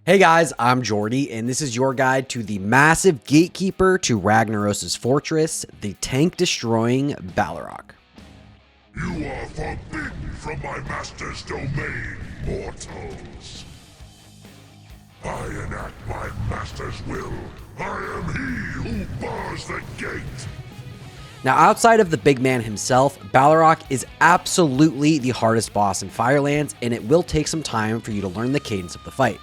Hey guys, I'm Jordy, and this is your guide to the massive gatekeeper to Ragnaros' fortress, the tank-destroying Baleroc. You are forbidden from my master's domain, mortals. I enact my master's will. I am he who bars the gate. Now, outside of the big man himself, Baleroc is absolutely the hardest boss in Firelands, and it will take some time for you to learn the cadence of the fight.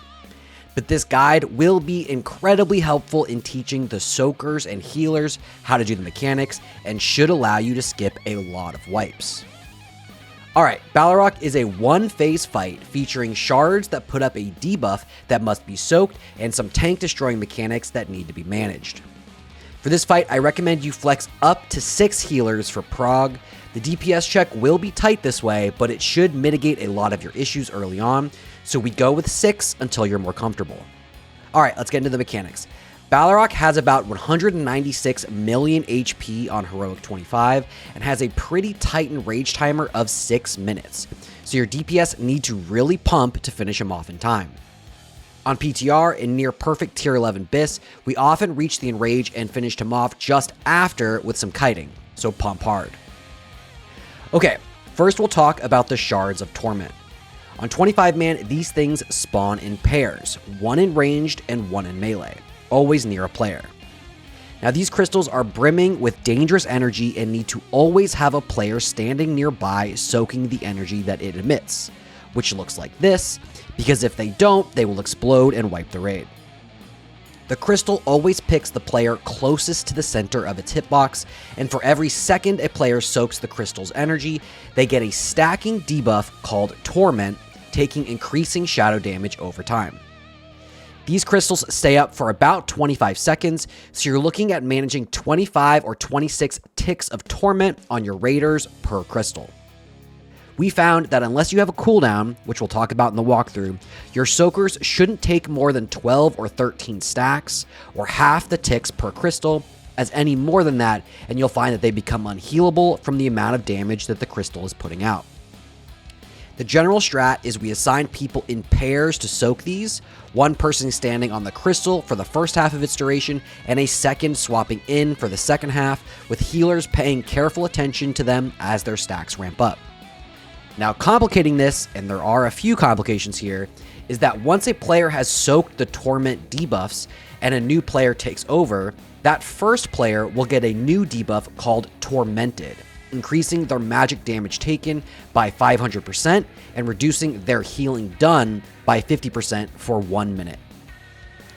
But this guide will be incredibly helpful in teaching the soakers and healers how to do the mechanics and should allow you to skip a lot of wipes. Alright, Baleroc is a one-phase fight featuring shards that put up a debuff that must be soaked and some tank-destroying mechanics that need to be managed. For this fight, I recommend you flex up to 6 healers for prog. The DPS check will be tight this way, but it should mitigate a lot of your issues early on, so we go with 6 until you're more comfortable. Alright, let's get into the mechanics. Baleroc has about 196 million HP on Heroic 25 and has a pretty tightened rage timer of 6 minutes, so your DPS need to really pump to finish him off in time. On PTR, in near perfect tier 11 Bis, we often reach the enrage and finished him off just after with some kiting, so pump hard. Okay, first we'll talk about the Shards of Torment. On 25-man, these things spawn in pairs, one in ranged and one in melee, always near a player. Now these crystals are brimming with dangerous energy and need to always have a player standing nearby soaking the energy that it emits, which looks like this, because if they don't, they will explode and wipe the raid. The crystal always picks the player closest to the center of its hitbox, and for every second a player soaks the crystal's energy, they get a stacking debuff called Torment, taking increasing shadow damage over time. These crystals stay up for about 25 seconds, so you're looking at managing 25 or 26 ticks of Torment on your raiders per crystal. We found that unless you have a cooldown, which we'll talk about in the walkthrough, your soakers shouldn't take more than 12 or 13 stacks, or half the ticks per crystal, as any more than that, and you'll find that they become unhealable from the amount of damage that the crystal is putting out. The general strat is we assign people in pairs to soak these, one person standing on the crystal for the first half of its duration, and a second swapping in for the second half, with healers paying careful attention to them as their stacks ramp up. Now, complicating this, and there are a few complications here, is that once a player has soaked the Torment debuffs and a new player takes over, that first player will get a new debuff called Tormented, increasing their magic damage taken by 500% and reducing their healing done by 50% for 1 minute.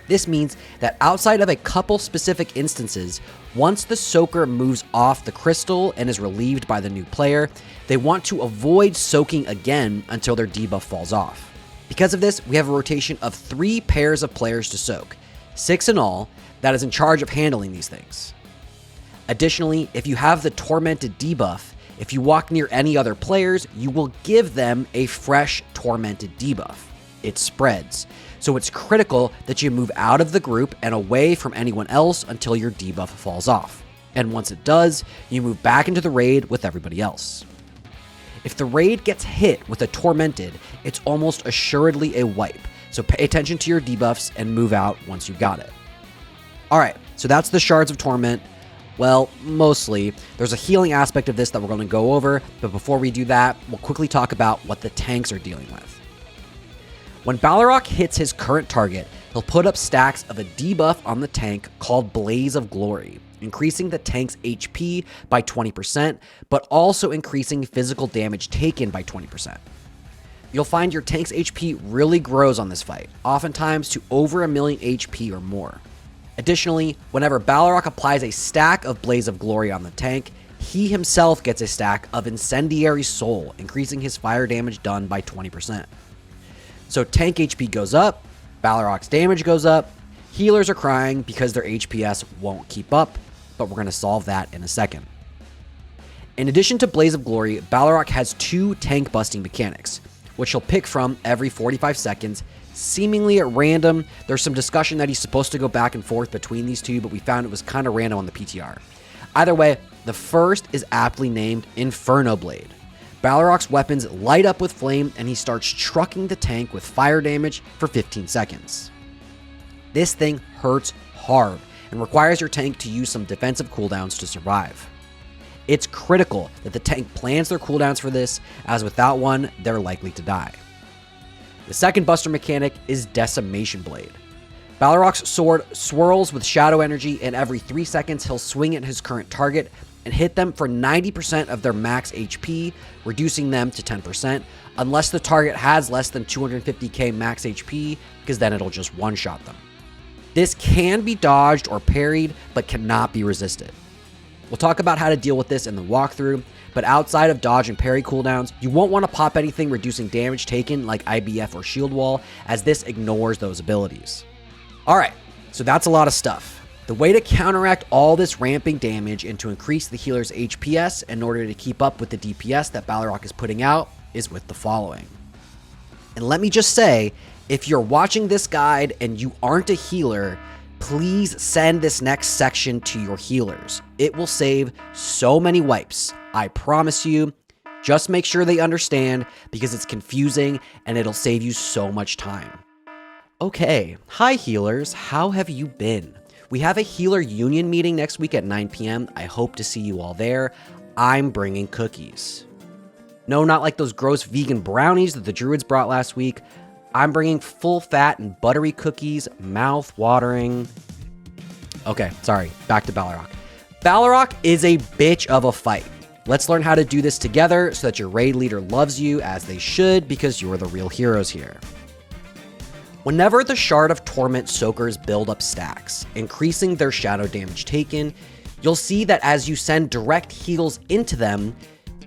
This means that outside of a couple specific instances, once the soaker moves off the crystal and is relieved by the new player, they want to avoid soaking again until their debuff falls off. Because of this, we have a rotation of 3 pairs of players to soak, 6 in all, that is in charge of handling these things. Additionally, if you have the Tormented debuff, if you walk near any other players, you will give them a fresh Tormented debuff. It spreads, so it's critical that you move out of the group and away from anyone else until your debuff falls off. And once it does, you move back into the raid with everybody else. If the raid gets hit with a Tormented, it's almost assuredly a wipe, so pay attention to your debuffs and move out once you got it. Alright, so that's the Shards of Torment. Well, mostly. There's a healing aspect of this that we're going to go over, but before we do that, we'll quickly talk about what the tanks are dealing with. When Baleroc hits his current target, he'll put up stacks of a debuff on the tank called Blaze of Glory, increasing the tank's HP by 20%, but also increasing physical damage taken by 20%. You'll find your tank's HP really grows on this fight, oftentimes to over 1 million HP or more. Additionally, whenever Baleroc applies a stack of Blaze of Glory on the tank, he himself gets a stack of Incendiary Soul, increasing his fire damage done by 20%. So tank HP goes up, Baleroc's damage goes up, healers are crying because their HPS won't keep up, but we're going to solve that in a second. In addition to Blaze of Glory, Baleroc has 2 tank busting mechanics, which he'll pick from every 45 seconds, seemingly at random. There's some discussion that he's supposed to go back and forth between these two, but we found it was kind of random on the PTR. Either way, the first is aptly named Inferno Blade. Baleroc's weapons light up with flame, and he starts trucking the tank with fire damage for 15 seconds. This thing hurts hard and requires your tank to use some defensive cooldowns to survive. It's critical that the tank plans their cooldowns for this, as without one, they're likely to die. The second buster mechanic is Decimation Blade. Baleroc's sword swirls with shadow energy, and every 3 seconds he'll swing at his current target and hit them for 90% of their max HP, reducing them to 10%, unless the target has less than 250k max HP, because then it'll just one-shot them. This can be dodged or parried, but cannot be resisted. We'll talk about how to deal with this in the walkthrough, but outside of dodge and parry cooldowns, you won't want to pop anything reducing damage taken like IBF or Shield Wall, as this ignores those abilities. Alright, so that's a lot of stuff. The way to counteract all this ramping damage and to increase the healer's HPS in order to keep up with the DPS that Baleroc is putting out is with the following. And let me just say, if you're watching this guide and you aren't a healer, please send this next section to your healers. It will save so many wipes. I promise you. Just make sure they understand, because it's confusing and it'll save you so much time. Okay, hi healers, how have you been? We have a healer union meeting next week at 9 p.m. I hope to see you all there. I'm bringing cookies. No, not like those gross vegan brownies that the druids brought last week. I'm bringing full fat and buttery cookies, mouth watering. Okay, sorry, back to Baleroc. Baleroc is a bitch of a fight. Let's learn how to do this together so that your raid leader loves you as they should, because you're the real heroes here. Whenever the Shard of Torment soakers build up stacks, increasing their shadow damage taken, you'll see that as you send direct heals into them,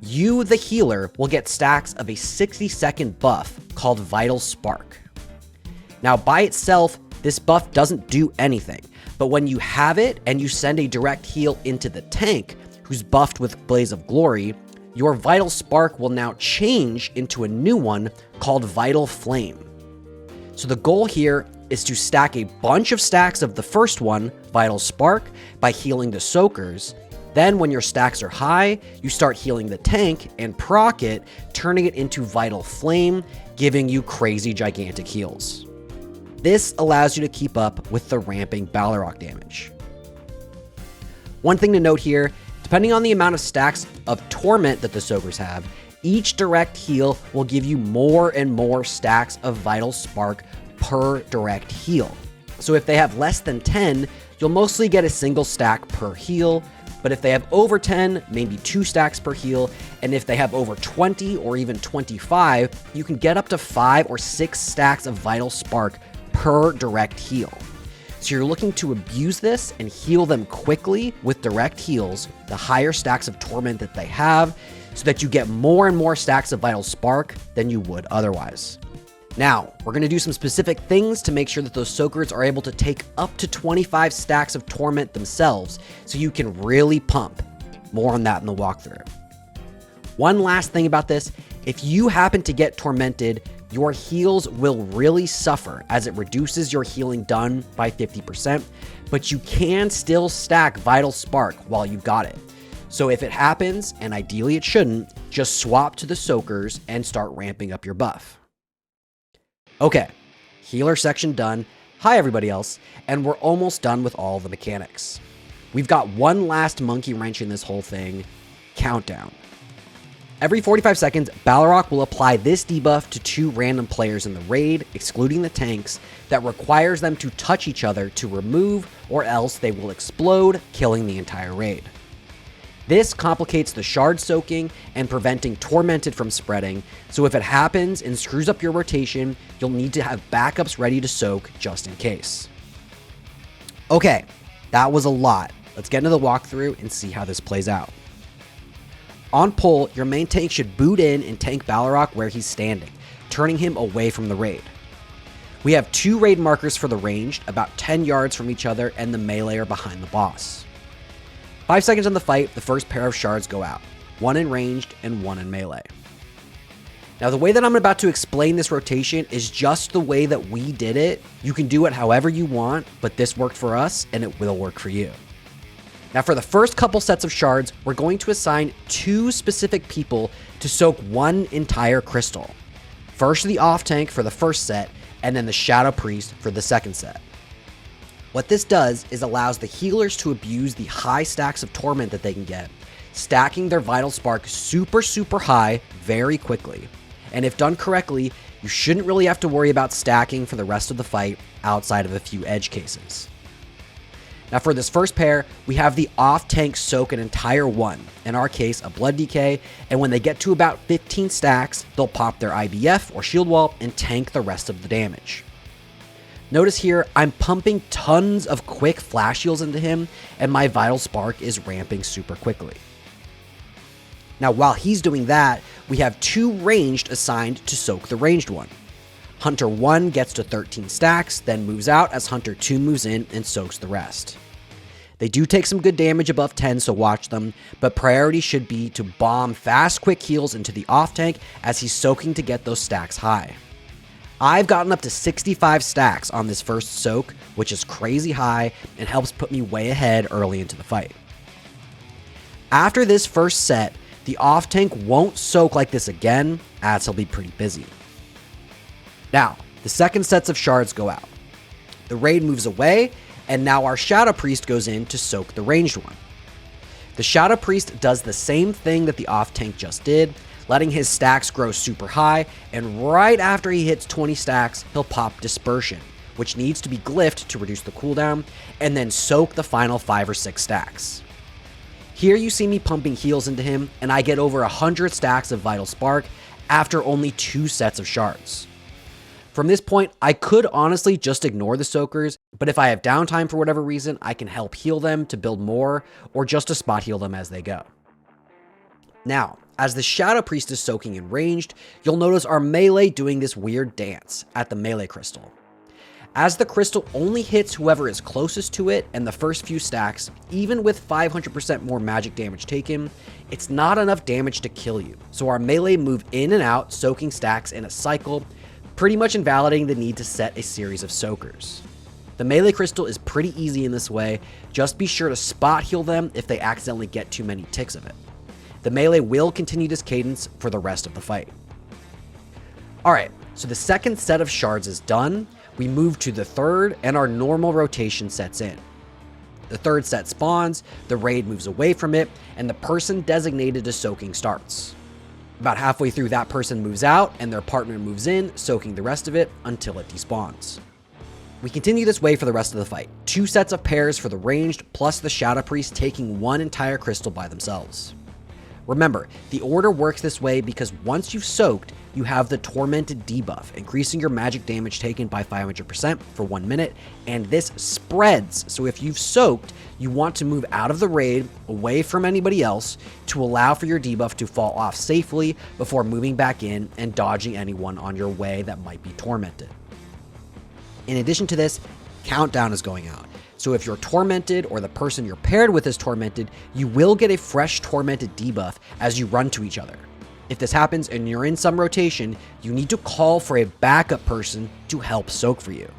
you, the healer, will get stacks of a 60-second buff called Vital Spark. Now, by itself, this buff doesn't do anything, but when you have it and you send a direct heal into the tank, who's buffed with Blaze of Glory, your Vital Spark will now change into a new one called Vital Flame. So the goal here is to stack a bunch of stacks of the first one, Vital Spark, by healing the soakers. Then when your stacks are high, you start healing the tank and proc it, turning it into Vital Flame, giving you crazy gigantic heals. This allows you to keep up with the ramping Baleroc damage. One thing to note here, depending on the amount of stacks of Torment that the soakers have, each direct heal will give you more and more stacks of Vital Spark per direct heal. So if they have less than 10, you'll mostly get a single stack per heal, but if they have over 10, maybe 2 stacks per heal, and if they have over 20 or even 25, you can get up to 5 or 6 stacks of Vital Spark per direct heal. So you're looking to abuse this and heal them quickly with direct heals, the higher stacks of Torment that they have, so that you get more and more stacks of Vital Spark than you would otherwise. Now, we're going to do some specific things to make sure that those soakers are able to take up to 25 stacks of Torment themselves, so you can really pump. More on that in the walkthrough. One last thing about this, if you happen to get tormented, your heals will really suffer as it reduces your healing done by 50%, but you can still stack Vital Spark while you've got it. So if it happens, and ideally it shouldn't, just swap to the soakers and start ramping up your buff. Okay, healer section done. Hi everybody else, and we're almost done with all the mechanics. We've got one last monkey wrench in this whole thing, countdown. Every 45 seconds, Baleroc will apply this debuff to 2 random players in the raid, excluding the tanks, that requires them to touch each other to remove, or else they will explode, killing the entire raid. This complicates the shard soaking and preventing Tormented from spreading, so if it happens and screws up your rotation, you'll need to have backups ready to soak just in case. Okay, that was a lot. Let's get into the walkthrough and see how this plays out. On pull, your main tank should boot in and tank Baleroc where he's standing, turning him away from the raid. We have 2 raid markers for the ranged, about 10 yards from each other, and the melee are behind the boss. 5 seconds on the fight, the first pair of shards go out, 1 in ranged and 1 in melee. Now the way that I'm about to explain this rotation is just the way that we did it. You can do it however you want, but this worked for us and it will work for you. Now for the first couple sets of shards, we're going to assign 2 specific people to soak 1 entire crystal. First the off tank for the first set, and then the Shadow Priest for the second set. What this does is allows the healers to abuse the high stacks of torment that they can get, stacking their vital spark super high very quickly. And if done correctly, you shouldn't really have to worry about stacking for the rest of the fight outside of a few edge cases. Now for this first pair, we have the off-tank soak an entire one, in our case a blood DK, and when they get to about 15 stacks, they'll pop their IBF or shield wall and tank the rest of the damage. Notice here, I'm pumping tons of quick flash heals into him, and my vital spark is ramping super quickly. Now while he's doing that, we have 2 ranged assigned to soak the ranged one. Hunter 1 gets to 13 stacks, then moves out as Hunter 2 moves in and soaks the rest. They do take some good damage above 10, so watch them, but priority should be to bomb fast quick heals into the off tank as he's soaking to get those stacks high. I've gotten up to 65 stacks on this first soak, which is crazy high and helps put me way ahead early into the fight. After this first set, the off tank won't soak like this again, as he'll be pretty busy. Now, the second sets of shards go out. The raid moves away, and now our Shadow Priest goes in to soak the ranged one. The Shadow Priest does the same thing that the off tank just did, letting his stacks grow super high, and right after he hits 20 stacks, he'll pop Dispersion, which needs to be glyphed to reduce the cooldown, and then soak the final 5 or 6 stacks. Here you see me pumping heals into him, and I get over 100 stacks of Vital Spark after only 2 sets of shards. From this point, I could honestly just ignore the soakers, but if I have downtime for whatever reason, I can help heal them to build more, or just to spot heal them as they go. Now, as the Shadow Priest is soaking and ranged, you'll notice our melee doing this weird dance at the melee crystal. As the crystal only hits whoever is closest to it and the first few stacks, even with 500% more magic damage taken, it's not enough damage to kill you, so our melee move in and out, soaking stacks in a cycle, pretty much invalidating the need to set a series of soakers. The melee crystal is pretty easy in this way, just be sure to spot heal them if they accidentally get too many ticks of it. The melee will continue this cadence for the rest of the fight. Alright, so the second set of shards is done, we move to the third and our normal rotation sets in. The third set spawns, the raid moves away from it, and the person designated to soaking starts. About halfway through, that person moves out and their partner moves in, soaking the rest of it until it despawns. We continue this way for the rest of the fight. 2 sets of pairs for the ranged, plus the Shadow Priest taking 1 entire crystal by themselves. Remember, the order works this way because once you've soaked, you have the Tormented debuff, increasing your magic damage taken by 500% for 1 minute, and this spreads, so if you've soaked, you want to move out of the raid, away from anybody else, to allow for your debuff to fall off safely before moving back in and dodging anyone on your way that might be tormented. In addition to this, countdown is going out. So if you're tormented or the person you're paired with is tormented, you will get a fresh tormented debuff as you run to each other. If this happens and you're in some rotation, you need to call for a backup person to help soak for you.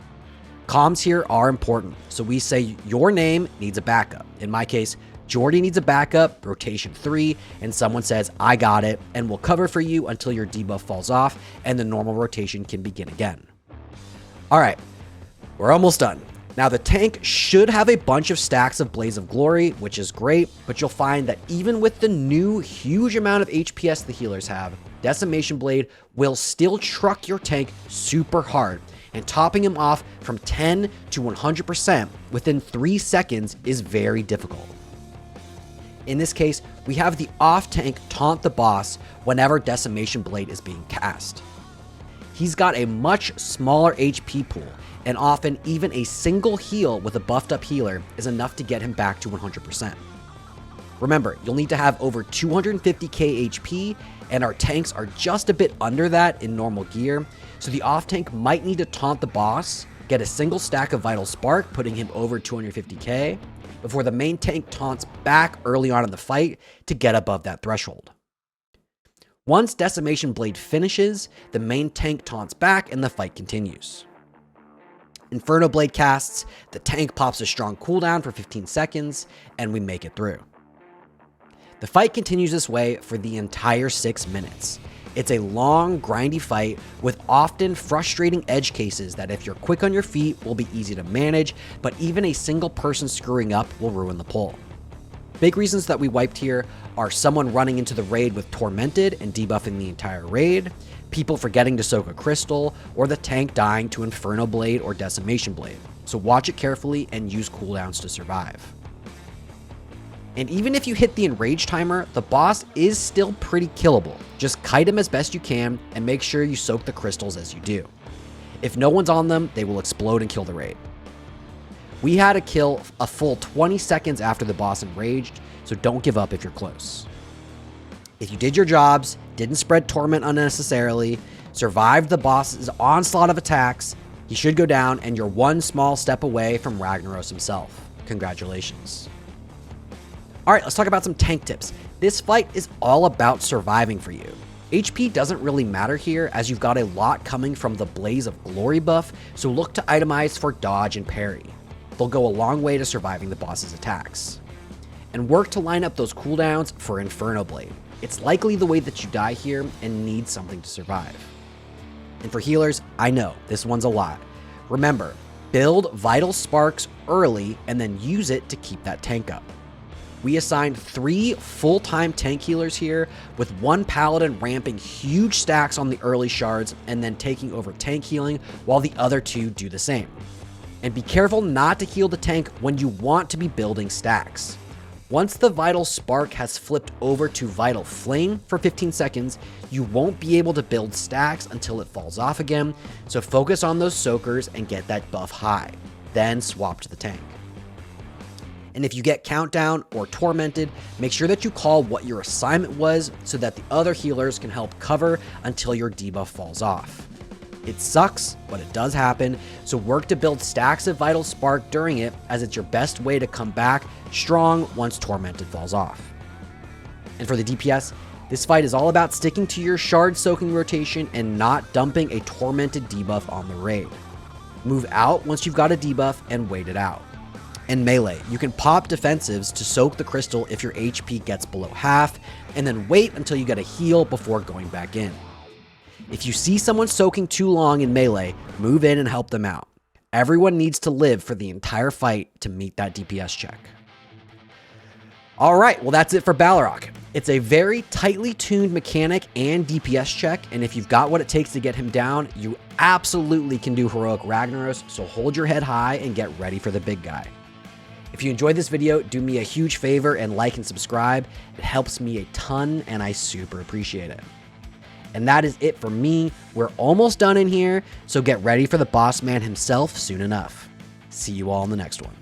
Comms here are important, so we say your name needs a backup. In my case, Jordy needs a backup, rotation 3, and someone says, I got it, and we'll cover for you until your debuff falls off and the normal rotation can begin again. Alright, we're almost done. Now the tank should have a bunch of stacks of Blaze of Glory, which is great, but you'll find that even with the new huge amount of HPS the healers have, Decimation Blade will still truck your tank super hard, and topping him off from 10 to 100% within 3 seconds is very difficult. In this case, we have the off tank taunt the boss whenever Decimation Blade is being cast. He's got a much smaller HP pool, and often even a single heal with a buffed up healer is enough to get him back to 100%. Remember, you'll need to have over 250k HP, and our tanks are just a bit under that in normal gear, so the off tank might need to taunt the boss, get a single stack of Vital Spark, putting him over 250k, before the main tank taunts back early on in the fight to get above that threshold. Once Decimation Blade finishes, the main tank taunts back and the fight continues. Inferno Blade casts, the tank pops a strong cooldown for 15 seconds, and we make it through. The fight continues this way for the entire 6 minutes. It's a long, grindy fight with often frustrating edge cases that if you're quick on your feet will be easy to manage, but even a single person screwing up will ruin the pull. Big reasons that we wiped here are someone running into the raid with Tormented and debuffing the entire raid, people forgetting to soak a crystal, or the tank dying to Inferno Blade or Decimation Blade. So watch it carefully and use cooldowns to survive. And even if you hit the enrage timer, the boss is still pretty killable. Just kite him as best you can and make sure you soak the crystals as you do. If no one's on them, they will explode and kill the raid. We had to kill a full 20 seconds after the boss enraged, so don't give up if you're close. If you did your jobs, didn't spread torment unnecessarily, survived the boss's onslaught of attacks, he should go down and you're one small step away from Ragnaros himself. Congratulations. Alright, let's talk about some tank tips. This fight is all about surviving for you. HP doesn't really matter here as you've got a lot coming from the Blaze of Glory buff, so look to itemize for dodge and parry. They'll go a long way to surviving the boss's attacks. And work to line up those cooldowns for Inferno Blade. It's likely the way that you die here and need something to survive. And for healers, I know, this one's a lot. Remember, build Vital Sparks early and then use it to keep that tank up. We assigned 3 full-time tank healers here, with one paladin ramping huge stacks on the early shards and then taking over tank healing while the other 2 do the same. And be careful not to heal the tank when you want to be building stacks. Once the Vital Spark has flipped over to Vital Flame for 15 seconds, you won't be able to build stacks until it falls off again, so focus on those soakers and get that buff high. Then swap to the tank. And if you get Countdown or Tormented, make sure that you call what your assignment was so that the other healers can help cover until your debuff falls off. It sucks, but it does happen, so work to build stacks of Vital Spark during it as it's your best way to come back strong once Tormented falls off. And for the DPS, this fight is all about sticking to your shard soaking rotation and not dumping a Tormented debuff on the raid. Move out once you've got a debuff and wait it out. And melee, you can pop defensives to soak the crystal if your HP gets below half, and then wait until you get a heal before going back in. If you see someone soaking too long in melee, move in and help them out. Everyone needs to live for the entire fight to meet that DPS check. Alright, well that's it for Baleroc. It's a very tightly tuned mechanic and DPS check, and if you've got what it takes to get him down, you absolutely can do Heroic Ragnaros, so hold your head high and get ready for the big guy. If you enjoyed this video, do me a huge favor and like and subscribe. It helps me a ton and I super appreciate it. And that is it for me. We're almost done in here, so get ready for the boss man himself soon enough. See you all in the next one.